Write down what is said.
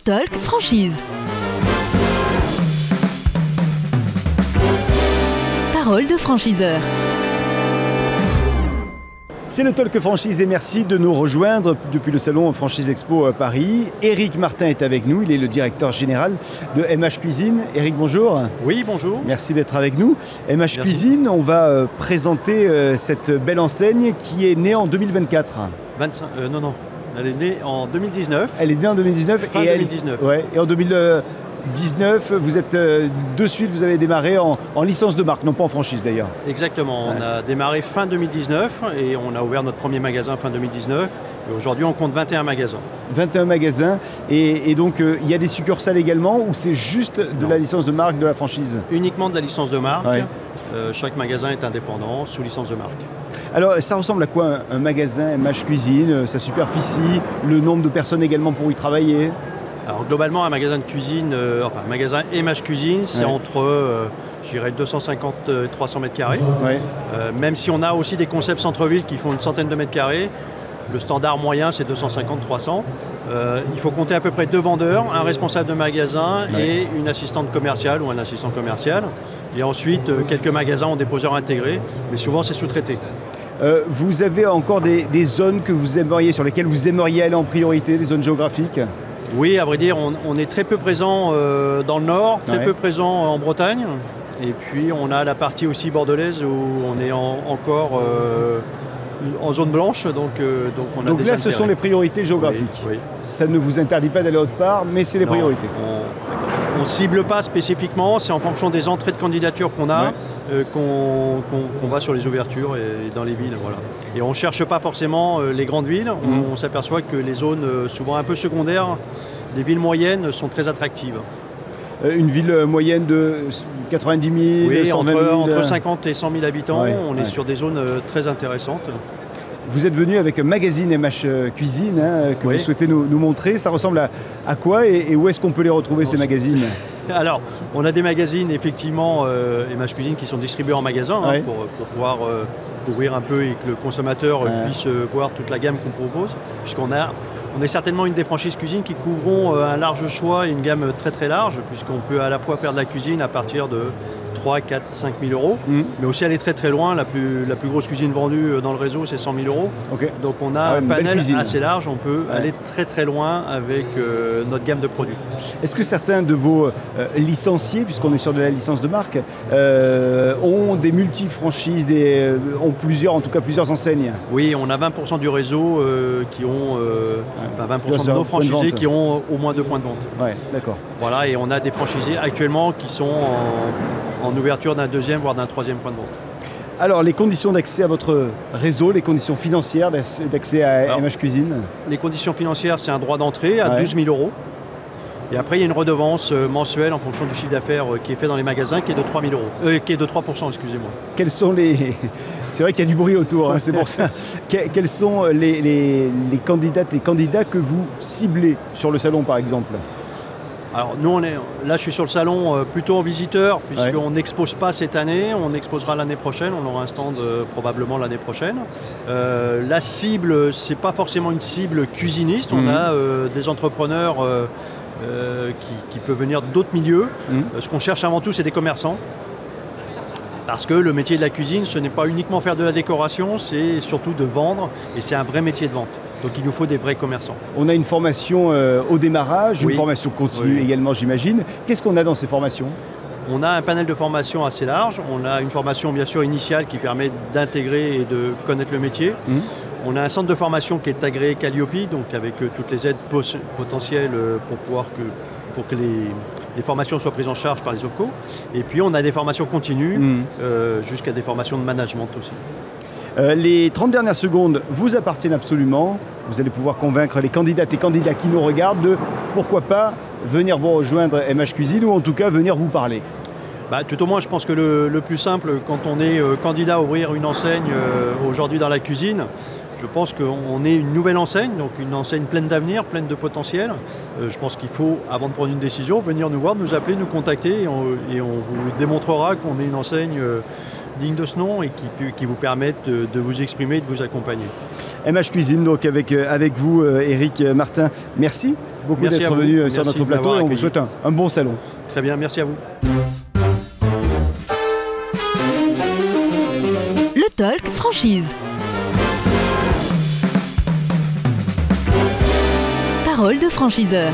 Talk Franchise. Parole de franchiseur. C'est le Talk Franchise et merci de nous rejoindre depuis le salon Franchise Expo à Paris. Éric Martin est avec nous, il est le directeur général de MH Cuisine. Éric, bonjour. Oui, bonjour. Merci d'être avec nous. MH Cuisine, on va présenter cette belle enseigne qui est née en 2024. Non, elle est née en 2019. Elle est née en 2019. Fin 2019. Et en 2019, vous êtes de suite, vous avez démarré en licence de marque, non pas en franchise d'ailleurs. Exactement, on a démarré fin 2019 et on a ouvert notre premier magasin fin 2019. Et aujourd'hui, on compte 21 magasins. 21 magasins. Et donc, il y a des succursales également ou c'est juste de la licence de marque, de la franchise? Uniquement de la licence de marque. Chaque magasin est indépendant, sous licence de marque. Alors, ça ressemble à quoi un magasin MH Cuisine, sa superficie, le nombre de personnes également pour y travailler? Alors globalement, un magasin de cuisine, un magasin MH Cuisine, c'est entre, je dirais, 250 et 300 mètres carrés. Même si on a aussi des concepts centre-ville qui font une centaine de mètres carrés, le standard moyen c'est 250-300. Il faut compter à peu près 2 vendeurs, un responsable de magasin et une assistante commerciale ou un assistant commercial. Et ensuite, quelques magasins ont des poseurs intégrés, mais souvent c'est sous-traité. Vous avez encore des zones que vous aimeriez, sur lesquelles vous aimeriez aller en priorité, des zones géographiques? Oui, à vrai dire, on est très peu présent dans le Nord, très peu présent en Bretagne. Et puis on a la partie aussi bordelaise où on est encore en zone blanche. Donc là, ce sont les priorités géographiques. Oui. Ça ne vous interdit pas d'aller autre part, mais c'est les priorités. On ne cible pas spécifiquement, c'est en fonction des entrées de candidature qu'on a. Qu'on va sur les ouvertures et dans les villes. Voilà. Et on ne cherche pas forcément les grandes villes, on s'aperçoit que les zones souvent un peu secondaires, des villes moyennes sont très attractives. Une ville moyenne de 90 000, 120 000 entre 50 et 100 000 habitants, on est sur des zones très intéressantes. Vous êtes venu avec un magazine MH Cuisine que vous souhaitez nous montrer. Ça ressemble à quoi et où est-ce qu'on peut les retrouver ces magazines? Alors, on a des magazines effectivement MH Cuisine qui sont distribués en magasin pour pouvoir couvrir un peu et que le consommateur puisse voir toute la gamme qu'on propose. Puisqu'on est certainement une des franchises cuisine qui couvront un large choix et une gamme très très large, puisqu'on peut à la fois faire de la cuisine à partir de 3, 4, 5 000 euros, mais aussi aller très très loin. La plus grosse cuisine vendue dans le réseau, c'est 100 000 euros. Donc on a un panel assez large, on peut aller très très loin avec notre gamme de produits. Est-ce que certains de vos licenciés, puisqu'on est sur de la licence de marque, ont des multi-franchises, ont plusieurs enseignes? Oui, on a 20% du réseau qui ont 20% de nos franchisés qui ont au moins 2 points de vente. D'accord. Voilà, et on a des franchisés actuellement qui sont en ouverture d'un 2e voire d'un 3e point de vente. Alors, les conditions d'accès à votre réseau, les conditions financières d'accès à MH Cuisine? Les conditions financières, c'est un droit d'entrée à 12 000 euros. Et après, il y a une redevance mensuelle en fonction du chiffre d'affaires qui est fait dans les magasins qui est de 3 000 euros. Qui est de 3%, excusez-moi. Quels sont les... C'est vrai qu'il y a du bruit autour, c'est pour ça. Quels sont les candidates et candidats que vous ciblez sur le salon, par exemple? Alors nous, là je suis sur le salon plutôt en visiteur, puisqu'on n'expose pas cette année, on exposera l'année prochaine, on aura un stand probablement l'année prochaine. La cible, c'est pas forcément une cible cuisiniste, on a des entrepreneurs qui peuvent venir d'autres milieux. Ce qu'on cherche avant tout, c'est des commerçants. Parce que le métier de la cuisine, ce n'est pas uniquement faire de la décoration, c'est surtout de vendre, et c'est un vrai métier de vente. Donc il nous faut des vrais commerçants. On a une formation au démarrage, une formation continue également, j'imagine. Qu'est-ce qu'on a dans ces formations? On a un panel de formation assez large. On a une formation bien sûr initiale qui permet d'intégrer et de connaître le métier. On a un centre de formation qui est agréé Calliope, donc avec toutes les aides potentielles pour que les formations soient prises en charge par les OPCO. Et puis on a des formations continues jusqu'à des formations de management aussi. Les 30 dernières secondes vous appartiennent absolument. Vous allez pouvoir convaincre les candidates et candidats qui nous regardent de, pourquoi pas, venir vous rejoindre MH Cuisine ou en tout cas venir vous parler. Tout au moins, je pense que le plus simple, quand on est candidat à ouvrir une enseigne aujourd'hui dans la cuisine, je pense qu'on est une nouvelle enseigne, donc une enseigne pleine d'avenir, pleine de potentiel. Je pense qu'il faut, avant de prendre une décision, venir nous voir, nous appeler, nous contacter et on vous démontrera qu'on est une enseigne dignes de ce nom et qui vous permettent de vous exprimer, de vous accompagner. MH Cuisine, donc avec vous, Éric Martin. Merci beaucoup d'être venu sur notre plateau et on vous souhaite un bon salon. Très bien, merci à vous. Le Talk Franchise. Parole de franchiseur.